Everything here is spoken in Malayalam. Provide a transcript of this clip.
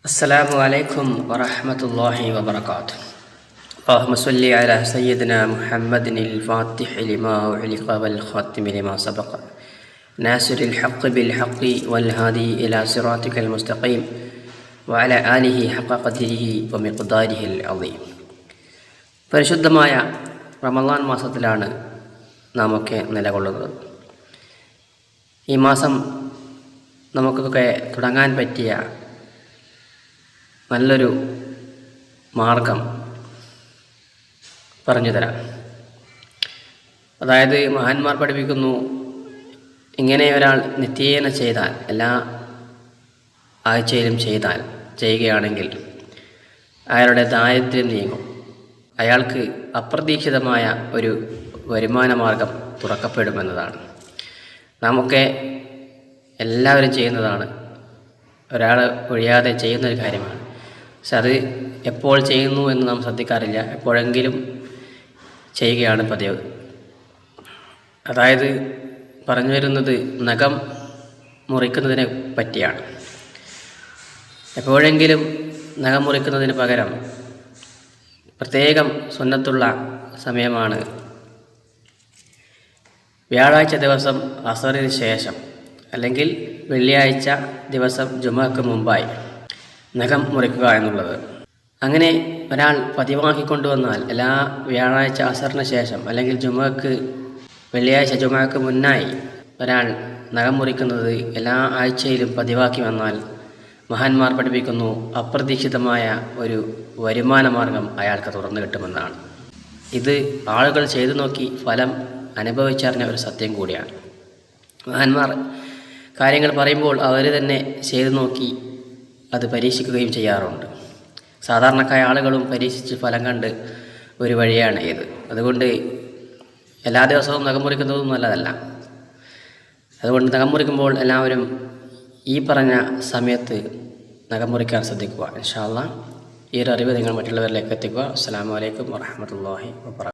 السلام عليكم ورحمة الله وبركاته. اللهم صل على سيدنا محمد الفاتح لما أغلق والخاتم لما سبق ناصر الحق بالحق والهادي إلى صراطك المستقيم وعلى آله حق قدره ومقداره العظيم. പരിശുദ്ധമായ റമളാൻ മാസത്തിലാണ് നാമൊക്കെ നിലകൊള്ളുന്നത്. ഈ മാസം നമുക്കൊക്കെ തുടങ്ങാൻ പറ്റിയ നല്ലൊരു മാർഗം പറഞ്ഞു തരാം. അതായത് മഹാന്മാർ പഠിപ്പിക്കുന്നു, ഇങ്ങനെ ഒരാൾ നിത്യേന ചെയ്താൽ, എല്ലാ ആഴ്ചയിലും ചെയ്യുകയാണെങ്കിൽ അയാളുടെ ദാരിദ്ര്യം നീങ്ങും. അയാൾക്ക് അപ്രതീക്ഷിതമായ ഒരു വരുമാന മാർഗം തുറക്കപ്പെടുമെന്നതാണ്. നാമൊക്കെ എല്ലാവരും ചെയ്യുന്നതാണ്, ഒരാൾ ഒഴിയാതെ ചെയ്യുന്നൊരു കാര്യമാണ്. പക്ഷെ അത് എപ്പോൾ ചെയ്യുന്നു എന്ന് നാം ശ്രദ്ധിക്കാറില്ല. എപ്പോഴെങ്കിലും ചെയ്യുകയാണ് പതിവ്. അതായത് പറഞ്ഞു വരുന്നത് നഖം മുറിക്കുന്നതിനെ പറ്റിയാണ്. എപ്പോഴെങ്കിലും നഖം മുറിക്കുന്നതിന് പകരം പ്രത്യേകം സുന്നത്തുള്ള സമയമാണ് വ്യാഴാഴ്ച ദിവസം അസറിന് ശേഷം, അല്ലെങ്കിൽ വെള്ളിയാഴ്ച ദിവസം ജുമഅക്ക് മുമ്പായി നഖം മുറിക്കുക എന്നുള്ളത്. അങ്ങനെ ഒരാൾ പതിവാക്കിക്കൊണ്ടുവന്നാൽ എല്ലാ വ്യാഴാഴ്ച അസറിന് ശേഷം, അല്ലെങ്കിൽ വെള്ളിയാഴ്ച ജുമഅക്ക് മുന്നായി ഒരാൾ നഖം മുറിക്കുന്നത് എല്ലാ ആഴ്ചയിലും പതിവാക്കി വന്നാൽ മഹാന്മാർ പഠിപ്പിക്കുന്നു, അപ്രതീക്ഷിതമായ ഒരു വരുമാന മാർഗം അയാൾക്ക് തുറന്നു കിട്ടുമെന്നാണ്. ഇത് ആളുകൾ ചെയ്തു നോക്കി ഫലം അനുഭവിച്ചറിഞ്ഞ ഒരു സത്യം കൂടിയാണ്. മഹാന്മാർ കാര്യങ്ങൾ പറയുമ്പോൾ അവർ തന്നെ ചെയ്തു നോക്കി അത് പരീക്ഷിക്കുകയും ചെയ്യാറുണ്ട്. സാധാരണക്കായ ആളുകളും പരീക്ഷിച്ച് ഫലം കണ്ട് ഒരു വഴിയാണ് ഇത്. അതുകൊണ്ട് എല്ലാ ദിവസവും നഖം മുറിക്കുന്നതും നല്ലതല്ല. അതുകൊണ്ട് നഖം മുറിക്കുമ്പോൾ എല്ലാവരും ഈ പറഞ്ഞ സമയത്ത് നഖം മുറിക്കാൻ ശ്രദ്ധിക്കുക. ഇൻഷാ അല്ലാഹ് ഈ ഒരു അറിവ് നിങ്ങൾ മറ്റുള്ളവരിലേക്ക് എത്തിക്കുക. അസ്സലാമു അലൈക്കും വറഹ്മത്തുള്ളാഹി വബറകാതുഹു.